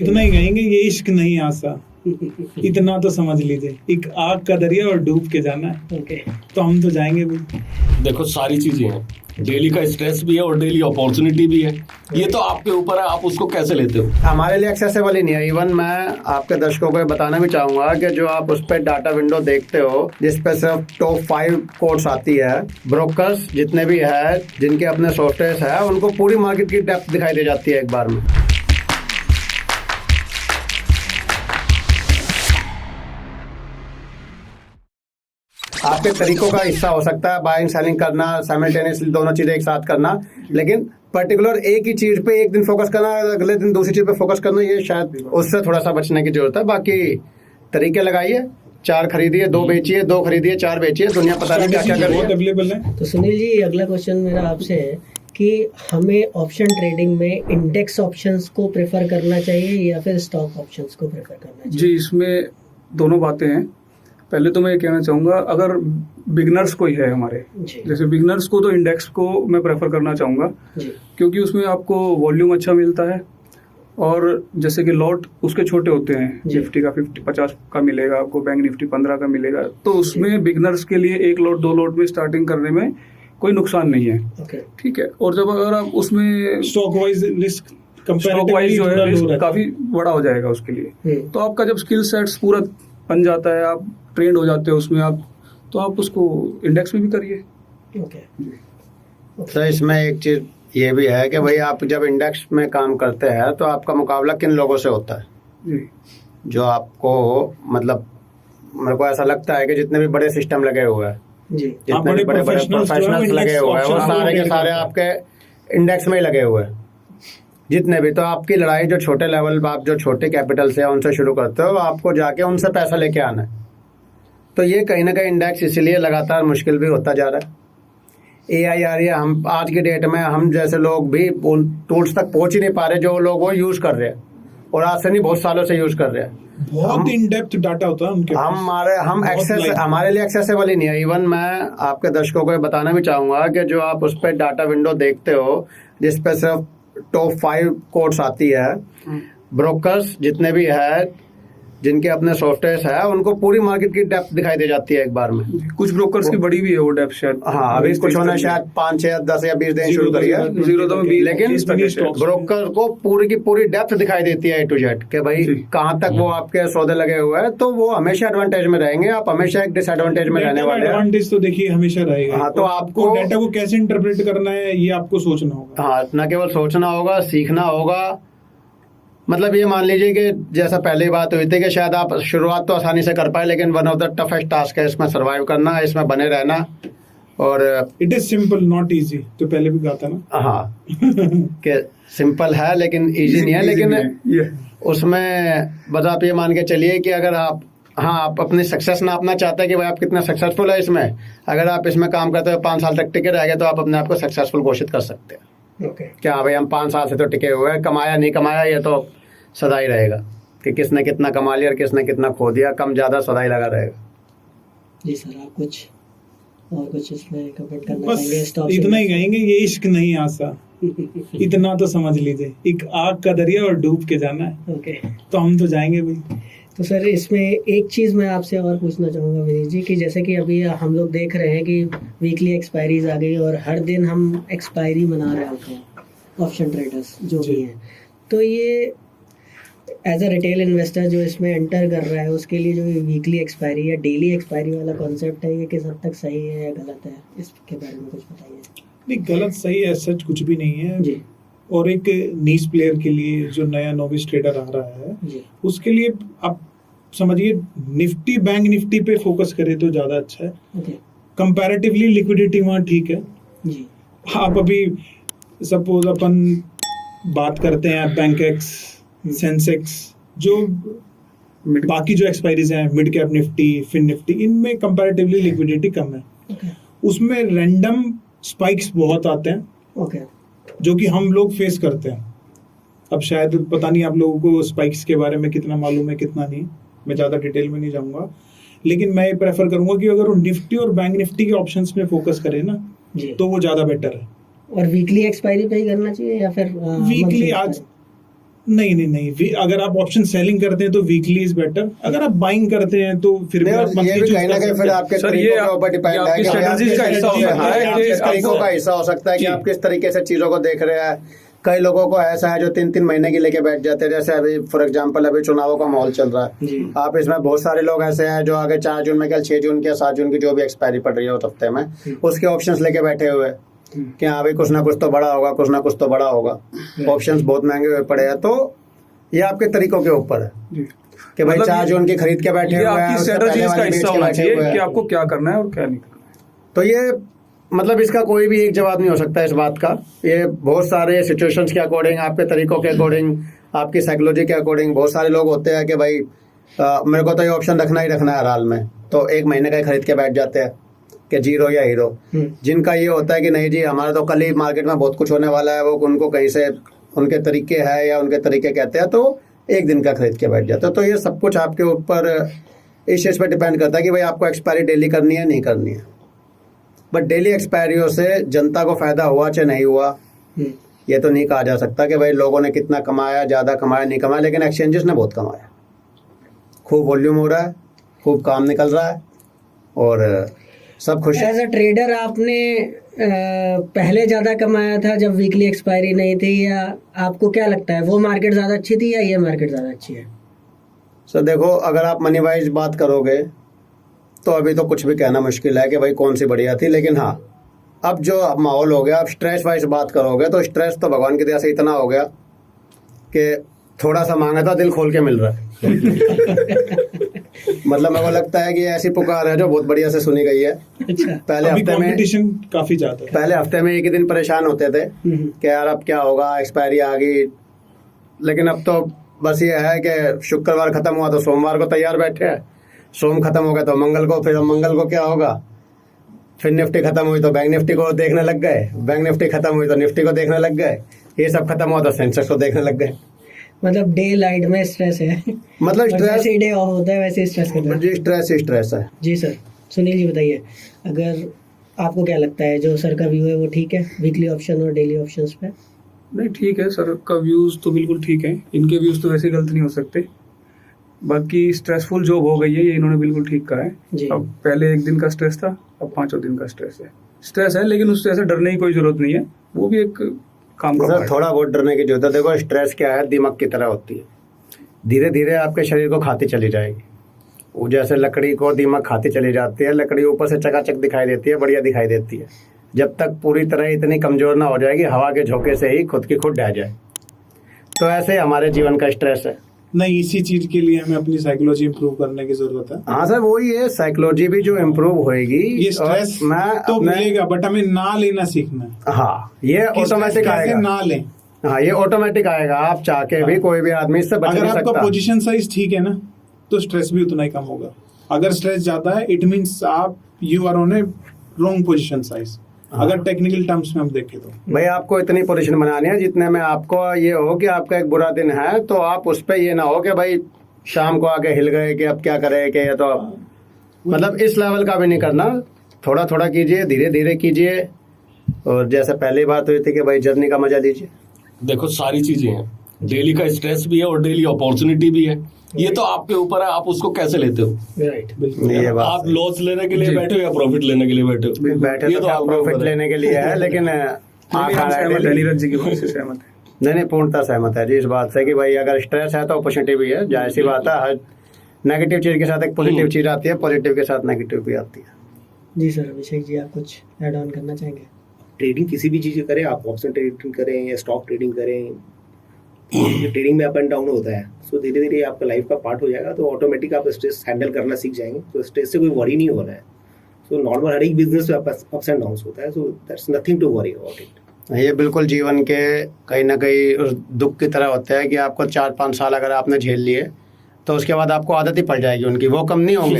इतना ही कहेंगे, ये इश्क नहीं आसा, इतना तो समझ लीजिए, एक आग का दरिया और डूब के जाना है। ओके, तो हम तो जाएंगे भी। देखो सारी चीजें हैं, डेली का स्ट्रेस भी है और डेली अपॉर्चुनिटी भी है। ये तो आपके ऊपर है, आप उसको कैसे लेते हो। हमारे लिए एक्सेसिबल ही नहीं है। इवन मैं आपके दर्शकों को बताना भी चाहूंगा कि जो आप उस पर डाटा विंडो देखते हो जिसपे सिर्फ टॉप 5 कोड्स आती है, ब्रोकर्स जितने भी है जिनके अपने सॉफ्टवेयर है उनको पूरी मार्केट की डेप्थ दिखाई दे जाती है एक बार में। आपके तरीकों का हिस्सा हो सकता है बाइंग सेलिंग करना, साइमल्टेनियसली दोनों चीजें एक साथ करना, लेकिन पर्टिकुलर एक ही चीज पे एक दिन फोकस करना, अगले दिन दूसरी चीज पे फोकस करना, ये शायद उससे थोड़ा सा बचने की जरूरत है। बाकी तरीके लगाइए, 4 खरीदिए, 2 बेचिए, 2 खरीदिए, 4 बेचिए, दुनिया पता नहीं क्या क्या कर रही है। अवेलेबल है। तो सुनील जी, अगला क्वेश्चन मेरा आपसे है कि हमें ऑप्शन ट्रेडिंग में इंडेक्स ऑप्शंस को प्रेफर करना चाहिए या फिर स्टॉक ऑप्शंस को प्रेफर करना चाहिए? जी, इसमें दोनों बातें हैं। पहले तो मैं ये कहना चाहूँगा, अगर बिगनर्स कोई है हमारे, जैसे बिगनर्स को, तो इंडेक्स को मैं प्रेफर करना चाहूँगा, क्योंकि उसमें आपको वॉल्यूम अच्छा मिलता है और जैसे कि लॉट उसके छोटे होते हैं, निफ्टी का 50 का मिलेगा आपको, बैंक निफ्टी 15 का मिलेगा, तो उसमें बिगनर्स के लिए 1 लॉट 2 लॉट में स्टार्टिंग करने में कोई नुकसान नहीं है। ठीक है। और जब अगर आप उसमें stock wise risk stock wise जो है रिस्क काफी बड़ा हो जाएगा उसके लिए, तो आपका जब स्किल सेट्स पूरा बन जाता है, आप ट्रेंड हो जाते हो उसमें, आप तो आप उसको इंडेक्स में भी करिए। तो इसमें एक चीज ये भी है कि भाई आप जब इंडेक्स में काम करते हैं तो आपका मुकाबला किन लोगों से होता है जी। जो आपको, मतलब मेरे को ऐसा लगता है कि जितने भी बड़े सिस्टम लगे हुए हैं, जितने भी बड़े प्रोफेशनल्स लगे हुए हैं, वो सारे के सारे आपके इंडेक्स में ही लगे हुए हैं जितने भी। तो आपकी लड़ाई जो छोटे लेवल पर, आप जो छोटे कैपिटल से उनसे शुरू करते हो, आपको जाके उनसे पैसा लेके आना है। तो ये कहीं ना कहीं इंडेक्स इसलिए लगातार मुश्किल भी होता जा रहा है। AI आ रही है, हम आज की डेट में हम जैसे लोग भी उन टूल्स तक पहुंच ही नहीं पा रहे जो लोग वो यूज कर रहे हैं, और आज से नहीं बहुत सालों से यूज कर रहे हैं। बहुत इन डेप्थ डाटा होता है उनके पास। हमारे लिए एक्सेसिबल ही नहीं है। इवन मैं आपके दर्शकों को बताना भी चाहूंगा कि जो आप उस पर डाटा विंडो देखते हो जिसपे सिर्फ टॉप 5 कोड्स आती है, ब्रोकर्स जितने भी है जिनके अपने सॉफ्टवेयर है उनको पूरी मार्केट की डेप्थ दिखाई दे जाती है एक बार में। कुछ ब्रोकर्स की बड़ी भी है वो डेप्थ शायद। हाँ, अभी कुछ होना शायद 5, 6, 10 या 20 दिन शुरू करी है, लेकिन ब्रोकर को पूरी की पूरी डेप्थ दिखाई देती है A to Z कि भाई कहाँ तक वो आपके सौदे लगे हुए हैं। तो वो हमेशा एडवांटेज में रहेंगे, आप हमेशा एक डिसएडवांटेज में रहने वाले हैं। एडवांटेज तो देखिए हमेशा रहेगा। हाँ, तो आपको डेटा को कैसे इंटरप्रेट करना है ये आपको सोचना होगा। हाँ, न केवल सोचना होगा, सीखना होगा। मतलब ये मान लीजिए कि जैसा पहले बात हुई थी कि शायद आप शुरुआत तो आसानी से कर पाए, लेकिन one of the toughest task है इसमें सर्वाइव करना, इसमें बने रहना। और it is simple not easy, तो पहले भी कहा था ना। हाँ कि सिंपल है लेकिन इजी नहीं है। लेकिन उसमें बस आप ये मान के चलिए कि अगर आप, हाँ, आप अपनी सक्सेस नापना चाहते हैं कि भाई आप कितना सक्सेसफुल है इसमें, अगर आप इसमें काम करते हुए 5 साल तक टिके रह गए तो आप अपने आप को सक्सेसफुल घोषित कर सकते हैं। क्या भाई हम 5 साल से तो टिके हुए हैं, कमाया नहीं कमाया ये तो सदा ही रहेगा कि किसने कितना कमा लिया और किसने कितना खो दिया, कम ज्यादा सदा ही लगा रहेगा। जी सर, आप कुछ इसमें कमेंट करना बस चाहेंगे? इतना ही कहेंगे, ये इश्क नहीं आसा, इतना तो समझ लीजिए, एक आग का दरिया और डूब के जाना है। तो हम तो जाएंगे भाई। तो सर इसमें एक चीज़ मैं आपसे और पूछना चाहूँगा विनीत जी, कि जैसे कि अभी हम लोग देख रहे हैं कि वीकली एक्सपायरीज आ गई और हर दिन हम एक्सपायरी मना रहे होते हैं ऑप्शन ट्रेडर्स जो भी हैं। तो ये एज अ रिटेल इन्वेस्टर जो इसमें एंटर कर रहा है उसके लिए जो वीकली एक्सपायरी या डेली एक्सपायरी वाला कॉन्सेप्ट है, ये किस हद तक सही है या गलत है, इसके बारे में कुछ बताइए। नहीं, गलत सही है, सच कुछ भी नहीं है जी। और एक नीश प्लेयर के लिए जो नया नोविस ट्रेडर आ रहा है जी, उसके लिए आप समझिए निफ्टी बैंक निफ्टी पे फोकस करे तो ज्यादा अच्छा है। कंपैरेटिवली लिक्विडिटी वहाँ ठीक है जी। आप अभी सपोज अपन बात करते हैं बैंक एक्स, सेंसेक्स, जो बाकी जो एक्सपायरीज हैं, mid cap Nifty, fin Nifty, इनमें कंपैरेटिवली लिक्विडिटी कम है। उसमें रैंडम स्पाइक्स बहुत आते हैं जो कि हम लोग फेस करते हैं। अब शायद पता नहीं आप लोगों को स्पाइक्स के बारे में कितना मालूम है कितना नहीं, मैं ज़्यादा डिटेल में नहीं जाऊंगा, लेकिन मैं प्रेफर करूंगा कि अगर वो निफ्टी और बैंक निफ्टी के ऑप्शंस में फोकस करें ना तो वो ज़्यादा बेटर है। और वीकली एक्सपायरी पे ही करना चाहिए या फिर वीकली आज नहीं, अगर आप ऑप्शन सेलिंग करते हैं तो वीकली इज बेटर। अगर आप बाइंग करते हैं तो फिर भी आप ये monthly भी choose कहीं ना कर कहीं सकते फिर हैं। आपके सर, तरीकों ये के ऊपर डिपेंड है आपकी कि strategies का हिस्सा हो सकता है आपके कि तरीकों का हिस्सा हो सकता है कि जी। आप किस तरीके से चीजों को देख रहे हैं। कई लोगों को ऐसा है जो 3-3 महीने की लेके बैठ जाते हैं, जैसे अभी फॉर एग्जांपल अभी चुनावों का माहौल चल रहा है। जी। आप इसमें बहुत सारे लोग ऐसे हैं जो आगे 4 जून में, कल 6 जून की या 7 जून की जो भी एक्सपायरी पड़ रही है उस हफ्ते में, उसके ऑप्शंस लेके बैठे हुए हैं कि हाँ भाई कुछ ना कुछ तो बड़ा होगा, कुछ ना कुछ तो बड़ा होगा। ऑप्शंस बहुत महंगे हुए पड़े हैं। तो ये आपके तरीकों के ऊपर है जी। कि भाई मतलब 4 जून की खरीद के बैठे ये हुए हैं, आपकी उससे स्ट्रेटजीज पहले का वाले बेच हिस्सा के होना बैठे चाहिए हुए हैं। कि आपको क्या करना है और क्या नहीं करना है। तो ये मतलब इसका कोई भी एक जवाब नहीं हो सकता इस बात का। ये बहुत सारे सिचुएशंस के अकॉर्डिंग, आपके तरीकों के अकॉर्डिंग, आपकी साइकोलॉजी के अकॉर्डिंग, बहुत सारे लोग होते हैं कि भाई मेरे को तो ये ऑप्शन रखना ही रखना है हर हाल में, तो 1 महीने का ही खरीद के बैठ जाते हैं कि जीरो या हीरो। जिनका ये होता है कि नहीं जी हमारा तो कल ही मार्केट में बहुत कुछ होने वाला है, वो उनको कहीं से उनके तरीके हैं या उनके तरीके कहते हैं, तो 1 दिन का खरीद के बैठ जाते हैं। तो ये सब कुछ आपके ऊपर इस चीज़ पर डिपेंड करता है कि भाई आपको एक्सपायरी डेली करनी है नहीं करनी है। बट डेली एक्सपायरियों से जनता को फायदा हुआ चाहे नहीं हुआ ये तो नहीं कहा जा सकता कि भाई लोगों ने कितना कमाया, ज़्यादा कमाया नहीं कमाया, लेकिन एक्सचेंजेस ने बहुत कमाया। खूब वॉल्यूम हो रहा है, खूब काम निकल रहा है और सब खुश हैं। एज अ ट्रेडर आपने पहले ज़्यादा कमाया था जब वीकली एक्सपायरी नहीं थी, या आपको क्या लगता है वो मार्केट ज़्यादा अच्छी थी या ये मार्केट ज़्यादा अच्छी है? सर देखो, अगर आप मनी वाइज बात करोगे तो अभी तो कुछ भी कहना मुश्किल है कि भाई कौन सी बढ़िया थी। लेकिन हाँ, अब जो माहौल हो गया, अब स्ट्रेस वाइज बात करोगे तो स्ट्रेस तो भगवान की दया से इतना हो गया कि थोड़ा सा मांगा था दिल खोल के मिल रहा है। मतलब मेरे को लगता है कि ऐसी पुकार है जो बहुत बढ़िया से सुनी गई है। अच्छा। पहले अभी हफ्ते में कंपटीशन काफी ज्यादा है। पहले हफ्ते में एक ही दिन परेशान होते थे कि यार अब क्या होगा, एक्सपायरी आ गई। लेकिन अब तो बस ये है कि शुक्रवार खत्म हुआ तो सोमवार को तैयार बैठे हैं, सोम खत्म हो गया तो मंगल को, फिर मंगल को क्या होगा, फिर निफ्टी खत्म हुई तो बैंक निफ्टी को देखने लग गए, बैंक निफ्टी खत्म हुई तो निफ्टी को देखने लग गए, ये सब खत्म हुआ तो सेंसेक्स को देखने लग गए। मतलब डे लाइट में स्ट्रेस है। मतलब स्ट्रेस, जैसे डे ऑफ होता है वैसे स्ट्रेस करता है। जी स्ट्रेस ही स्ट्रेस है। जी सर, सुनील जी बताइए, अगर आपको क्या लगता है जो सर का व्यू है वो ठीक है वीकली ऑप्शन और डेली ऑप्शंस पे? नहीं ठीक है सर का व्यूज़ तो बिल्कुल ठीक है, इनके व्यूज़ तो वैसे गलत नहीं हो सकते। बाकी स्ट्रेसफुल जॉब हो गई है ये इन्होंने बिल्कुल ठीक कहा जी। है। अब पहले 1 दिन का स्ट्रेस था, अब 5 दिन का स्ट्रेस है, लेकिन उससे ऐसे डरने की कोई जरूरत नहीं है, वो भी एक काम का सर part है। थोड़ा बहुत डरने की जरूरत है। देखो स्ट्रेस क्या है, दिमाग की तरह होती है, धीरे धीरे आपके शरीर को खाती चली जाएगी। वो जैसे लकड़ी को दिमाग खाती चली जाती है, लकड़ी ऊपर से चकाचक दिखाई देती है, बढ़िया दिखाई देती है, जब तक पूरी तरह इतनी कमजोर ना हो जाएगी हवा के झोंके से ही खुद की खुद ढह जाए। तो ऐसे ही हमारे जीवन का स्ट्रेस है। नहीं, इसी चीज के लिए हमें अपनी साइकोलॉजी इंप्रूव करने की जरूरत है। हाँ सर, वही है, साइकोलॉजी भी जो इम्प्रूव होएगी। ये स्ट्रेस तो मिलेगा बट हमें ना लेना सीखना है। हाँ, ये कि stress ऑटोमेटिक कैसे आएगा। ना लें। हाँ, ये ऑटोमेटिक आएगा, आप चाह के भी कोई भी आदमी इससे बच अगर नहीं आपका सकता। पोजीशन साइज ठीक है ना तो स्ट्रेस भी उतना ही कम होगा। अगर स्ट्रेस ज्यादा है इट मींस आप you are on a wrong position size. अगर टेक्निकल टर्म्स में हम देखें तो भाई आपको इतनी पोजीशन बनानी है जितने में आपको ये हो कि आपका एक बुरा दिन है तो आप उस पे ये ना हो कि भाई शाम को आके हिल गए कि अब क्या करें कि ये तो मतलब इस लेवल का भी नहीं करना। थोड़ा थोड़ा कीजिए, धीरे धीरे कीजिए, और जैसे पहली बात हुई थी कि भाई जर्नी का मजा लीजिए। देखो सारी चीजें हैं, डेली का स्ट्रेस भी है और डेली अपॉर्चुनिटी भी है। ये तो आपके ऊपर है, आप उसको कैसे लेते हो। राइट, बिल्कुल ये बात आप लॉस लेने के लिए बैठे हो या प्रॉफिट लेने के लिए बैठे हो, बैठे ये तो आपके प्रॉफिट ऊपर है। लेने के लिए है, लेकिन हम सहमत है, नीरज जी की बात से सहमत है। नहीं पूर्णतः सहमत है जी इस बात से कि भाई अगर स्ट्रेस है तो अपॉर्चुनिटी भी है। जाहिर सी बात है, हर नेगेटिव चीज के साथ एक पॉजिटिव चीज आती है, पॉजिटिव के साथ नेगेटिव भी आती है। जी सर, अभिषेक जी आप कुछ ऐड ऑन करना चाहेंगे? ट्रेडिंग किसी भी चीज़ की करें, आप ऑप्शन ट्रेडिंग करें या स्टॉक ट्रेडिंग करें, ट्रेडिंग में अप एंड डाउन होता है। सो धीरे धीरे आपका लाइफ का पार्ट हो जाएगा, तो ऑटोमेटिक आप स्ट्रेस हैंडल करना सीख जाएंगे। तो स्ट्रेस से कोई वरी नहीं हो रहा है। सो नॉर्मल हर एक बिजनेस में अप्स एंड डाउन्स होता है, so that's nothing to worry about it. ये बिल्कुल जीवन के कहीं ना कहीं उस दुख की तरह होता है कि आपको 4-5 साल अगर आपने झेल लिए तो उसके बाद आपको आदत ही पड़ जाएगी उनकी, वो कम नहीं होंगे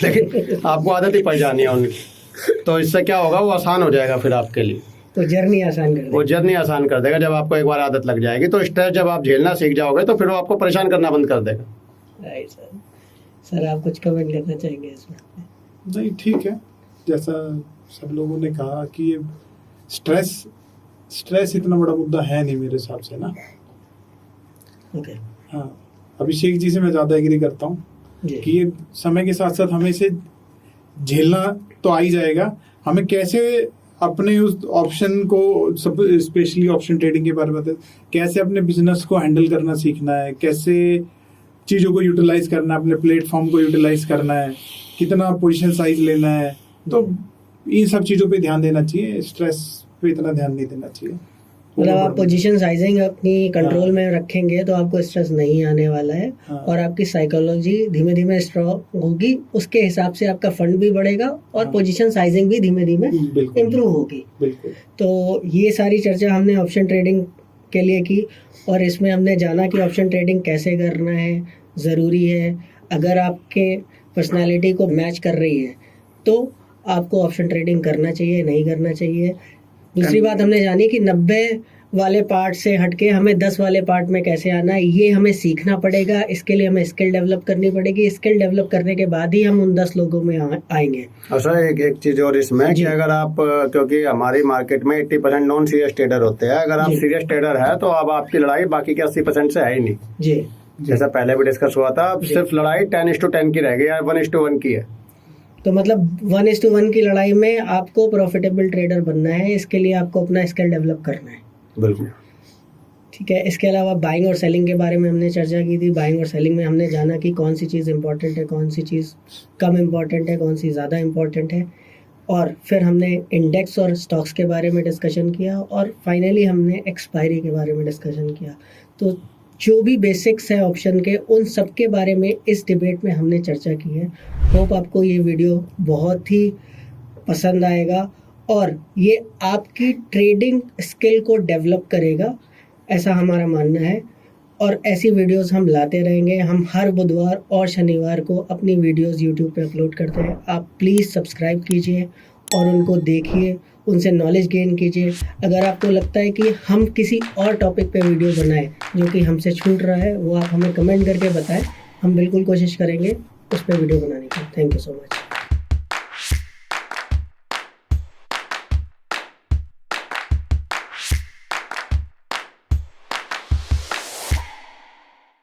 लेकिन आपको आदत ही पड़ जानी है उनकी। तो इससे क्या होगा, वो आसान हो जाएगा फिर आपके लिए, तो जर्नी आसान कर वो जर्नी आसान कर देगा। जब आपको एक बार आदत लग जाएगी तो स्ट्रेस जब आप झेलना सीख जाओगे तो फिर वो आपको परेशान करना बंद कर देगा। Right sir. सर आप कुछ कमेंट करना चाहेंगे इसमें? नहीं, ठीक है, जैसा सब लोगों ने कहा कि ये स्ट्रेस इतना बड़ा मुद्दा है नहीं मेरे हिसाब से ना। ओके हाँ, अभिषेक जी से मैं ज़्यादा एग्री करता हूँ कि ये समय के साथ साथ हमें इसे झेलना तो आ ही जाएगा, हमें कैसे अपने उस ऑप्शन को, सब स्पेशली ऑप्शन ट्रेडिंग के बारे में कैसे अपने बिजनेस को हैंडल करना सीखना है, कैसे चीज़ों को यूटिलाइज करना है, अपने प्लेटफॉर्म को यूटिलाइज करना है, कितना पोजीशन साइज लेना है, तो इन सब चीज़ों पे ध्यान देना चाहिए, स्ट्रेस पे इतना ध्यान नहीं देना चाहिए। मतलब आप पोजीशन साइजिंग अपनी कंट्रोल में रखेंगे तो आपको स्ट्रेस नहीं आने वाला है। हाँ। और आपकी साइकोलॉजी धीमे धीमे स्ट्रॉन्ग होगी, उसके हिसाब से आपका फंड भी बढ़ेगा और हाँ। पोजीशन साइजिंग भी धीमे धीमे बिल्कुल। इम्प्रूव होगी। बिल्कुल। तो ये सारी चर्चा हमने ऑप्शन ट्रेडिंग के लिए की और इसमें हमने जाना कि ऑप्शन ट्रेडिंग कैसे करना है, ज़रूरी है, अगर आपके पर्सनालिटी को मैच कर रही है तो आपको ऑप्शन ट्रेडिंग करना चाहिए, नहीं करना चाहिए। दूसरी बात हमने जानी कि 90 वाले पार्ट से हटके हमें 10 वाले पार्ट में कैसे आना है, ये हमें सीखना पड़ेगा। इसके लिए हमें स्किल डेवलप करनी पड़ेगी। स्किल डेवलप करने के बाद ही हम उन 10 लोगों में आएंगे। और सर एक चीज़ और इसमें कि अगर आप, क्योंकि हमारी मार्केट में 80% नॉन सीरियस ट्रेडर होते हैं, अगर आप सीरियस ट्रेडर है तो अब आपकी लड़ाई बाकी के 80% से है ही नहीं जी। जैसा पहले भी डिस्कस हुआ था। अब सिर्फ लड़ाई 10:10 की रह गई या 1:1 की है। तो मतलब 1:1 की लड़ाई में आपको प्रॉफिटेबल ट्रेडर बनना है, इसके लिए आपको अपना स्किल डेवलप करना है। बिल्कुल ठीक है। इसके अलावा बाइंग और सेलिंग के बारे में हमने चर्चा की थी। बाइंग और सेलिंग में हमने जाना कि कौन सी चीज़ इंपॉर्टेंट है, कौन सी चीज़ कम इंपॉर्टेंट है, कौन सी ज़्यादा इंपॉर्टेंट है। और फिर हमने इंडेक्स और स्टॉक्स के बारे में डिस्कशन किया और फाइनली हमने एक्सपायरी के बारे में डिस्कशन किया। तो जो भी बेसिक्स है ऑप्शन के, उन सब के बारे में इस डिबेट में हमने चर्चा की है। होप आपको ये वीडियो बहुत ही पसंद आएगा और ये आपकी ट्रेडिंग स्किल को डेवलप करेगा, ऐसा हमारा मानना है। और ऐसी वीडियोस हम लाते रहेंगे। हम हर बुधवार और शनिवार को अपनी वीडियोस यूट्यूब पे अपलोड करते हैं। आप प्लीज़ सब्सक्राइब कीजिए और उनको देखिए, उनसे नॉलेज गेन कीजिए। अगर आपको लगता है कि हम किसी और टॉपिक पे वीडियो बनाएं जो कि हमसे छूट रहा है, वो आप हमें कमेंट करके बताएं। हम बिल्कुल कोशिश करेंगे उस पर वीडियो बनाने की। Thank you so much.